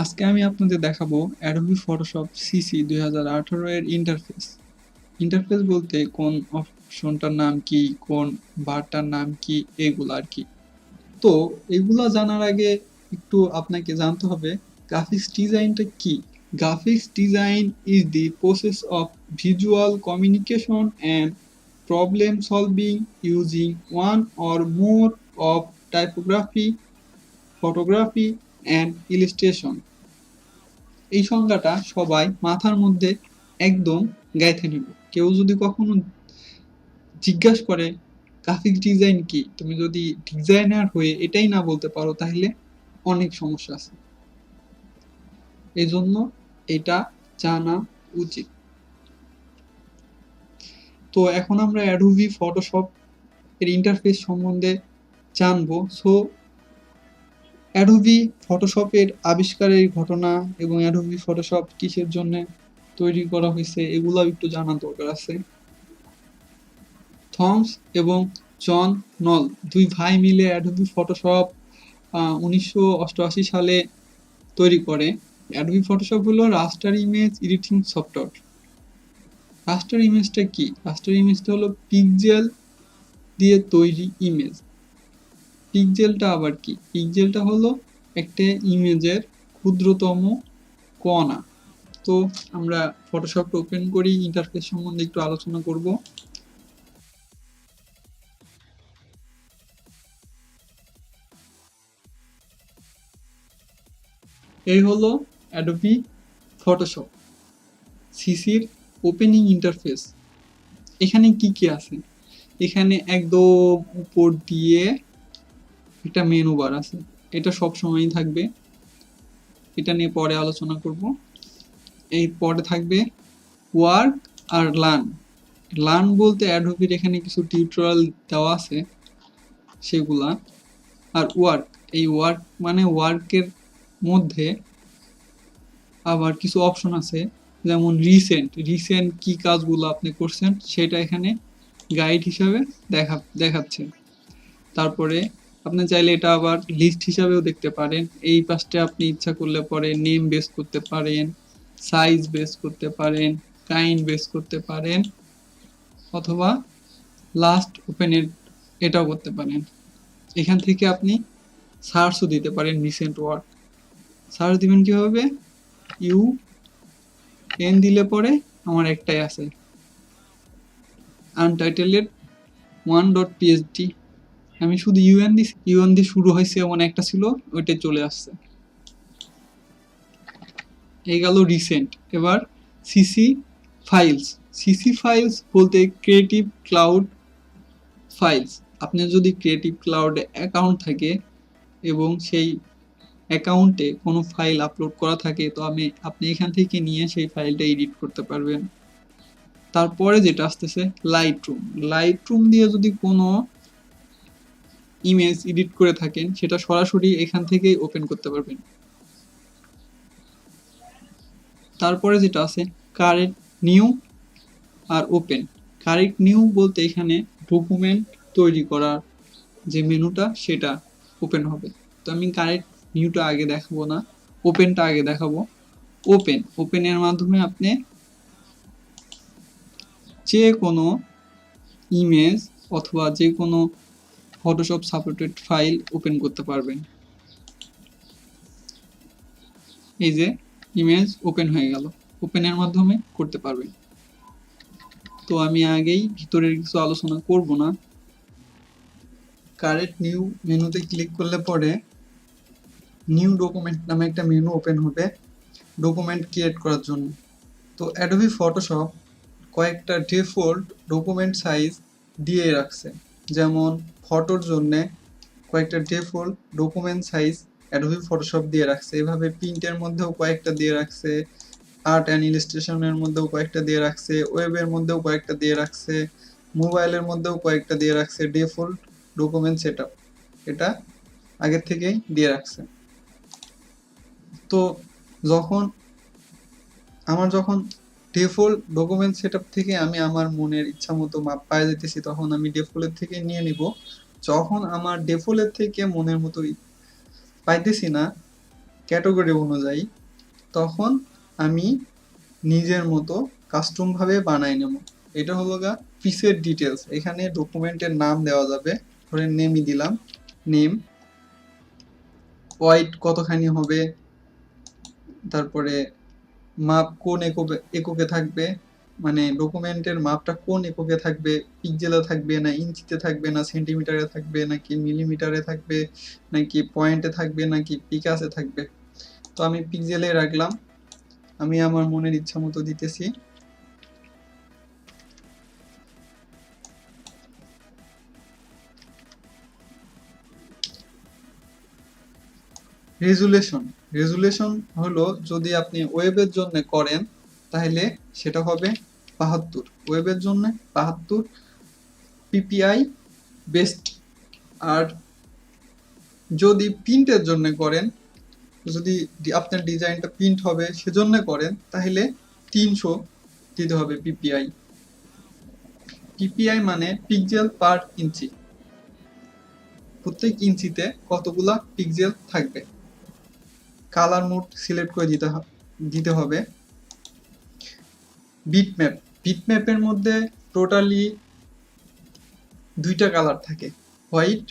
আজকে আমি আপনাদের দেখাবো অ্যাডোবি ফটোশপ সিসি 2018 এর ইন্টারফেস। ইন্টারফেস বলতে কোন অপশনটার নাম কি, কোন বারটার নাম কি, এগুলো আর কি। তো এগুলা জানার আগে একটু আপনাকে জানতে হবে গ্রাফিক্স ডিজাইনটা কি। Graphics design is the process of visual communication and problem solving using one or more of typography, photography and illustration. এই সংজ্ঞাটা সবাই মাথার মধ্যে একদম গাইথে নিব। কেউ যদি কখনো জিজ্ঞাসা করে গ্রাফিক্স ডিজাইন কি, তুমি যদি ডিজাইনার হয়ে এটাই না বলতে পারো তাহলে অনেক সমস্যা আছে। এই জন্য এটা জানা উচিত। তো এখন আমরা অ্যাডোবি ফটোশপ এর ইন্টারফেস সম্বন্ধে জানবো। সো অ্যাডোবি ফটোশপের আবিষ্কারের ঘটনা এবং অ্যাডোবি ফটোশপ কিসের জন্য তৈরি করা হয়েছে এগুলো একটু জানার দরকার আছে। থমস এবং জন নল দুই ভাই মিলে অ্যাডোবি ফটোশপ 1988 সালে তৈরি করে। অ্যাডোবি ফটোশপ হলো রাস্টার ইমেজ এডিটিং সফটওয়্যার। রাস্টার ইমেজটা কি? রাস্টার ইমেজটা হলো পিক্সেল দিয়ে তৈরি ইমেজ। পিক্সেলটা আবার কি? পিক্সেলটা হলো একটা ইমেজের ক্ষুদ্রতম কণা। তো আমরা ফটোশপটা ওপেন করি, ইন্টারফেস সম্বন্ধে একটু আলোচনা করব। এই হলো অ্যাডোবি ফটোশপ সিসির ওপেনিং ইন্টারফেস। এখানে কি কি আছে? এখানে একদম উপর দিয়ে একটা মেনু বার আছে, এটা সব সময়ই থাকবে, এটা নিয়ে পরে আলোচনা করব। এই পরে থাকবে ওয়ার্ক আর লার্ন। লার্ন বলতে অ্যাডোবির এখানে কিছু টিউটোরিয়াল দেওয়া আছে সেগুলা। আর ওয়ার্ক, এই ওয়ার্ক মানে ওয়ার্কের মধ্যে আবার কিছু অপশন আছে, যেমন রিসেন্ট কি কাজগুলো আপনি করছেন সেটা এখানে গাইড হিসাবে দেখাচ্ছে। তারপরে আপনি চাইলে এটা আবার লিস্ট হিসাবেও দেখতে পারেন। এই পাশটা আপনি ইচ্ছা করলে পরে নেম বেস করতে পারেন, সাইজ বেস করতে পারেন, কাইন্ড বেস করতে পারেন, অথবা লাস্ট ওপেনের এটাও করতে পারেন। এখান থেকে আপনি সার্চও দিতে পারেন রিসেন্ট ওয়ার্ক। সার্চ দিবেন কিভাবে? ইউ এন দিলে পরে আমার একটাই আছে, আনটাইটেলেড 1.psd। আমি শুধু ইউএন দিছি, ইউএন দিয়ে শুরু হয়েছে এমন একটা ছিল, ওইটাই চলে আসছে। এই গেল রিসেন্ট। এবার সিসি ফাইলস। সিসি ফাইলস বলতে ক্রিয়েটিভ ক্লাউড ফাইলস। আপনার যদি ক্রিয়েটিভ ক্লাউডে অ্যাকাউন্ট থাকে এবং সেই অ্যাকাউন্টে কোনো ফাইল আপলোড করা থাকে, তো আপনি এখান থেকে নিয়ে সেই ফাইলটা এডিট করতে পারবেন। তারপরে যেটা আসতেছে লাইটরুম। লাইটরুম দিয়ে যদি কোনো ইমেজ এডিট করে থাকেন সেটা সরাসরি এখান থেকেই ওপেন করতে পারবেন। তারপরে যেটা আছে কারেক্ট নিউ আর ওপেন। কারেক্ট নিউ বলতে এখানে ডকুমেন্ট তৈরি করার যে মেনুটা সেটা ওপেন হবে। তো আমি কারেক্ট নিউটা আগে দেখাবো না, ওপেনটা আগে দেখাবো। ওপেনের মাধ্যমে আপনি যে কোনো ইমেজ অথবা যে কোনো ফটোশপ সাপোর্টেড ফাইল ওপেন করতে পারবেন। এই যে ইমেজ ওপেন হয়ে গেল, ওপেনের মাধ্যমে করতে পারবেন। তো আমি আগেই ভিতরের কিছু আলোচনা করব না। কারেক্ট নিউ মেনুতে ক্লিক করলে পরে নিউ ডকুমেন্ট নামে একটা মেনু ওপেন হবে ডকুমেন্ট ক্রিয়েট করার জন্য। তো অ্যাডোবি ফটোশপ কয়েকটা ডিফল্ট ডকুমেন্ট সাইজ দিয়ে রাখছে, যেমন ফটোর জন্যে কয়েকটা default document size Adobe Photoshop দিয়ে রাখছে। এভাবে প্রিন্টের মধ্যেও কয়েকটা দিয়ে রাখছে, আর্ট অ্যান্ড ইলাস্ট্রেশনের মধ্যেও কয়েকটা দিয়ে রাখছে, ওয়েবের মধ্যেও কয়েকটা দিয়ে রাখছে, মোবাইলের মধ্যেও কয়েকটা দিয়ে রাখছে। ডিফল্ট ডকুমেন্ট সেটআপ এটা আগের থেকেই দিয়ে রাখছে। তো যখন ডিফল্ট ডকুমেন্ট সেটআপ থেকে আমি আমার মনের ইচ্ছা মতো মাপ পায়ে যেতেছি, তখন আমি ডিফল্টের থেকে নিয়ে নিব। যখন আমার ডিফল্টের থেকে মনের মতো পাইতেছি না, ক্যাটাগরি অনুযায়ী, তখন আমি নিজের মতো কাস্টম ভাবে বানাই নেব। এটা হলো গা প্রিসেট ডিটেলস। এখানে ডকুমেন্টের নাম দেওয়া যাবে, ধরেন নেমই দিলাম, নেম, ওয়াইড কতখানি হবে, তারপরে মাপ কোন এককে থাকবে, মানে ডকুমেন্টের মাপটা কোন এককে থাকবে, পিক্সেলে থাকবে না ইঞ্চিতে থাকবে না সেন্টিমিটারে থাকবে নাকি মিলিমিটারে থাকবে নাকি পয়েন্টে থাকবে নাকি পিকাসে থাকবে। তো আমি পিক্সেলে রাখলাম, আমি আমার মনের ইচ্ছা মতো দিতেছি। রেজুলেশন, রেজুলেশন হলো যদি আপনি ওয়েবের জন্য করেন তাহলে সেটা হবে 72, ওয়েবের জন্য 72 পিপিআই বেস্ট। আর যদি প্রিন্টের জন্য করেন, যদি আপনার ডিজাইনটা প্রিন্ট হবে সেজন্য করেন, তাহলে 300 দিতে হবে পিপিআই। পিপিআই মানে পিক্সেল পার ইঞ্চি, প্রত্যেক ইঞ্চিতে কতগুলা পিক্সেল থাকবে। কালার মোড সিলেক্ট করে দিতে হবে। বিটম্যাপ, বিটম্যাপের মধ্যে টোটালি 2টা কালার থাকে, হোয়াইট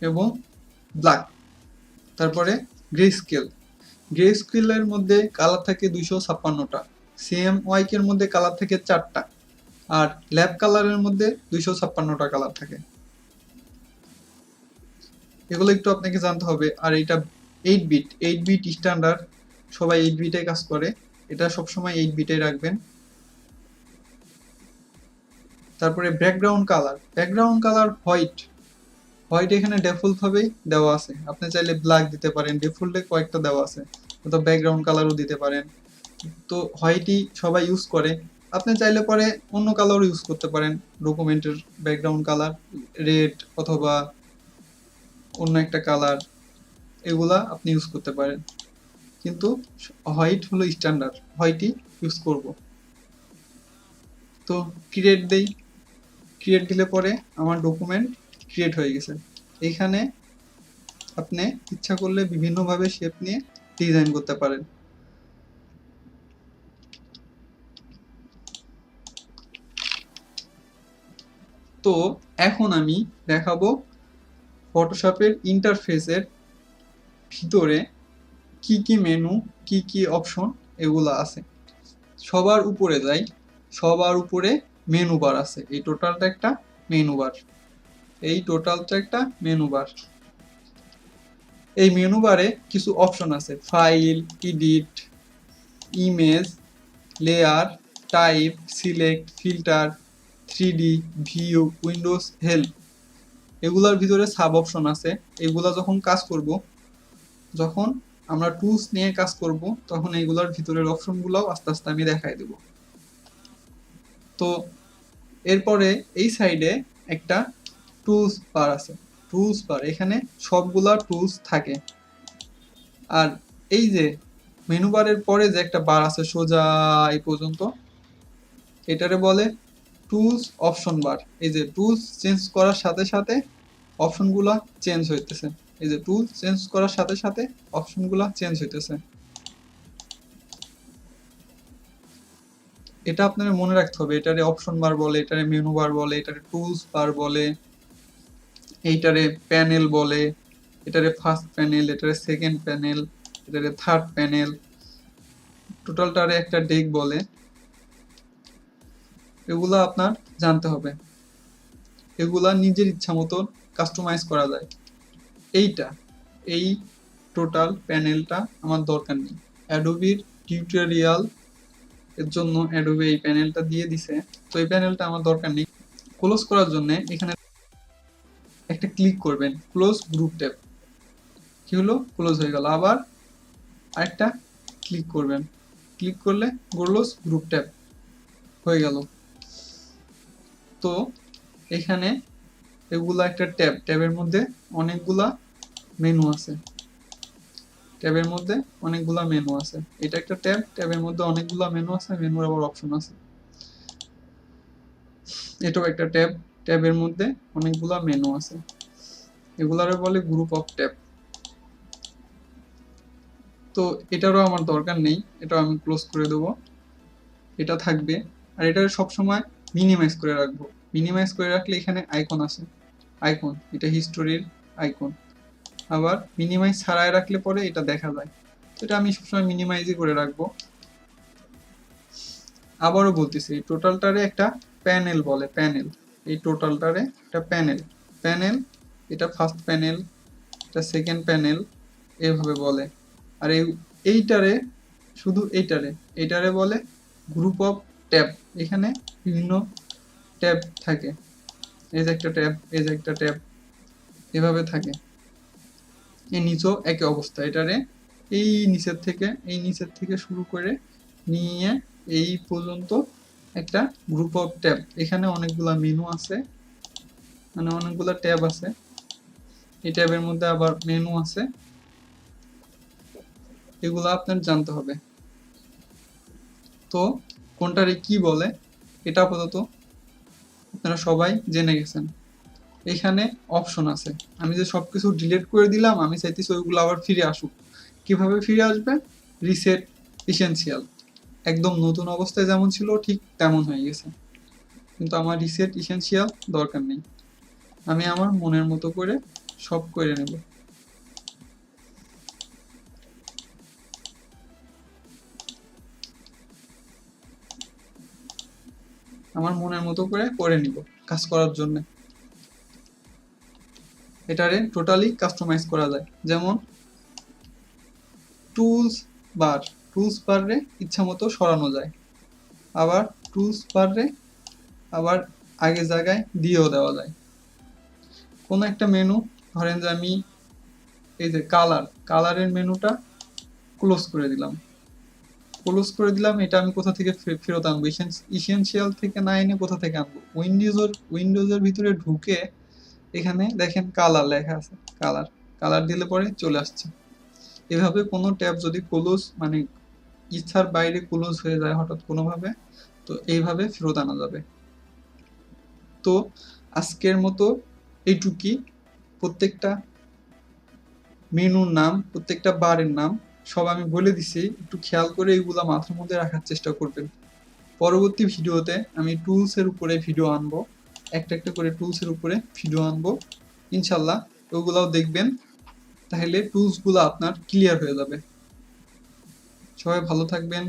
এবং ব্ল্যাক। তারপরে গ্রে স্কেল, গ্রে স্কেলের মধ্যে কালার থাকে 256টা, CMYK এর মধ্যে কালার থাকে 4টা, আর ল্যাব কালারের মধ্যে 256টা কালার থাকে। এগুলো একটু আপনাকে জানতে হবে। আর এটা 8 বিট, 8 বিট স্ট্যান্ডার্ড, সবাই 8 বিটে কাজ করে, এটা সবসময় 8 বিটে রাখবেন। তারপরে background colour, background colour white, white এখানে ডিফল্ট ভাবেই দেওয়া আছে, আপনি চাইলে ব্ল্যাক দিতে পারেন, ডিফল্টে কয়েকটা দেওয়া আছে, অথবা ব্যাকগ্রাউন্ড কালারও দিতে পারেন। তো হোয়াইটই সবাই ইউজ করে, আপনি চাইলে পরে অন্য কালারও ইউজ করতে পারেন, ডকুমেন্টের ব্যাকগ্রাউন্ড কালার রেড অথবা অন্য একটা কালার, এগুলা আপনি ইউজ করতে পারেন, কিন্তু হোয়াইট হলো স্ট্যান্ডার্ড, হোয়াইটই ইউজ করব। তো ক্রিয়েট দেই, ক্রিয়েট দিলে পরে আমার ডকুমেন্ট ক্রিয়েট হয়ে গেছে। এইখানে আপনি ইচ্ছা করলে বিভিন্নভাবে শেপ নিয়ে ডিজাইন করতে পারেন। তো এখন আমি দেখাবো ফটোশপের ইন্টারফেসের ভিতরে কি কি মেনু, কি কি অপশন এগুলো আছে। সবার উপরে যাই, সবার উপরে মেনু বার আছে, এই টোটালটা একটা মেনু বার, এই টোটালটা একটা মেনু বার। এই মেনু বারে কিছু অপশন আছে, file, edit, image, layer, type, select, filter, 3D, view, Windows help. এগুলার ভিতরে সাব অপশন আছে। এগুলা যখন কাজ করব, যখন আমরা টুলস নিয়ে কাজ করব, তখন এগুলার ভিতরের অপশনগুলোও আস্তে আস্তে আমি দেখাই দেব। তো এরপরে এই সাইডে একটা টুলস বার আছে, টুলস বার, এখানে সবগুলা টুলস থাকে। আর এই যে মেনু বারের পরে যে একটা বার আছে সোজা এই পর্যন্ত, এটারে বলে টুলস অপশন বার। এই যে টুলস চেঞ্জ করার সাথে সাথে অপশনগুলা চেঞ্জ হইতেছে, এই যে টুলস চেঞ্জ করার সাথে সাথে অপশনগুলা চেঞ্জ হইতেছে। এটা আপনার মনে রাখতে হবে, এটারে অপশন বার বলে, এটারে মেনু বার বলে, এটারে টুলস বার বলে, এইটারে প্যানেল বলে, এটারে ফার্স্ট প্যানেল, এটারে সেকেন্ড প্যানেল, এটারে থার্ড প্যানেল, টোটালটারে একটা ডেক বলে। এগুলা আপনার জানতে হবে, এগুলা নিজের ইচ্ছা মতো কাস্টমাইজ করা যায়। এইটা, এই টোটাল প্যানেলটা আমার দরকার নেই, অ্যাডোবির টিউটোরিয়াল এর জন্য অ্যাডোবি এই প্যানেলটা দিয়ে দিছে, তো এই প্যানেলটা আমার দরকার নেই। ক্লোজ করার জন্য এখানে একটা ক্লিক করবেন, ক্লোজ গ্রুপ ট্যাব, কি হলো, ক্লোজ হয়ে গেল। আবার আরেকটা ক্লিক করবেন, ক্লিক করলে ক্লোজ গ্রুপ ট্যাব হয়ে গেল। তো এখানে এগুলা একটা ট্যাব, ট্যাবের মধ্যে অনেকগুলা মেনু আছে, ট্যাবের মধ্যে অনেকগুলা মেনু আছে, এটা একটা ট্যাব, ট্যাবের মধ্যে অনেকগুলা মেনু আছে, মেনুর আবার অপশন আছে। এটাও একটা ট্যাব, ট্যাবের মধ্যে অনেকগুলা মেনু আছে, এগুলারে বলে গ্রুপ অফ ট্যাব। তো এটারও আমার দরকার নেই, এটাও আমি ক্লোজ করে দেবো। এটা থাকবে। আর এটা সবসময় মিনিমাইজ করে রাখবো। মিনিমাইজ করে রাখলে এখানে আইকন আসে, আইকন, এটা হিস্টোরির আইকন। আবার মিনিমাইজ ছাড়াই রাখলে পরে এটা দেখা যায়। তো এটা আমি সবসময় মিনিমাইজই করে রাখবো। আবারও বলতেছি, এই টোটালটারে একটা প্যানেল বলে, প্যানেল। এই টোটালটারে একটা প্যানেল, প্যানেল, এটা ফার্স্ট প্যানেল, এটা সেকেন্ড প্যানেল, এভাবে বলে। আর এইটারে, শুধু এইটারে বলে গ্রুপ অফ ট্যাব। এখানে বিভিন্ন ট্যাব থাকে, এই যে একটা ট্যাব, এই যে একটা ট্যাব, এভাবে থাকে। এই নিচেও একই অবস্থা। এটারে এই নিচের থেকে শুরু করে নিয়ে এই পর্যন্ত একটা গ্রুপ অফ ট্যাব। এখানে অনেকগুলা মেনু আছে, মানে অনেকগুলা ট্যাব আছে। এই ট্যাবের মধ্যে আবার মেনু আছে, এগুলো আপনার জানতে হবে। তো কোনটারে কি বলে এটা আপাতত আপনারা সবাই জেনে গেছেন। এখানে অপশন আছে, আমি যে সবকিছু ডিলিট করে দিলাম, আমি চাইতেছি ওইগুলো আবার ফিরে আসুক। কিভাবে ফিরে আসবে? রিসেট ইসেনশিয়াল, একদম নতুন অবস্থায় যেমন ছিল ঠিক তেমন হয়ে গেছে। কিন্তু আমার রিসেট ইসেনশিয়াল দরকার নেই, আমি আমার মনের মতো করে সব করে নেব। আমার মনের মতো করে নিব কাজ করার জন্য। এটারে টোটালি কাস্টমাইজ করা যায়। যেমন টুলস বার, টুলস বারে ইচ্ছা মতো সরানো যায়। আবার টুলস বারে আবার আগের জায়গায় দিয়েও দেওয়া যায়। কোনো একটা মেনু, ধরেন যে আমি এই যে কালারের মেনুটা ক্লোজ করে দিলাম, এটা আমি কোথা থেকে ফেরত আনবো? ইসেনশিয়াল থেকে না এনে কোথা থেকে আনবো? উইন্ডোজের ভিতরে ঢুকে এখানে দেখেন কালার লেখা আছে, কালার, কালার দিলে পরে চলে আসছে। এভাবে কোনো ট্যাব যদি ক্লোজ, মানে ইচ্ছার বাইরে ক্লোজ হয়ে যায় হঠাৎ কোনোভাবে, তো এইভাবে ফেরত আনা যাবে। তো আজকের মতো এইটুকুই। প্রত্যেকটা মেনুর নাম, প্রত্যেকটা বারের নাম সব আমি বলে দিছি, একটু খেয়াল করে এগুলা মাথার মধ্যে রাখার চেষ্টা করবেন। পরবর্তী ভিডিওতে আমি টুলসের উপরে ভিডিও আনবো, একটা একটা করে টুলসের উপরে ভিডিও আনবো ইনশাল্লাহ, ওগুলাও দেখবেন। তাহলে টুলসগুলো আপনার ক্লিয়ার হয়ে যাবে। সবাই ভালো থাকবেন।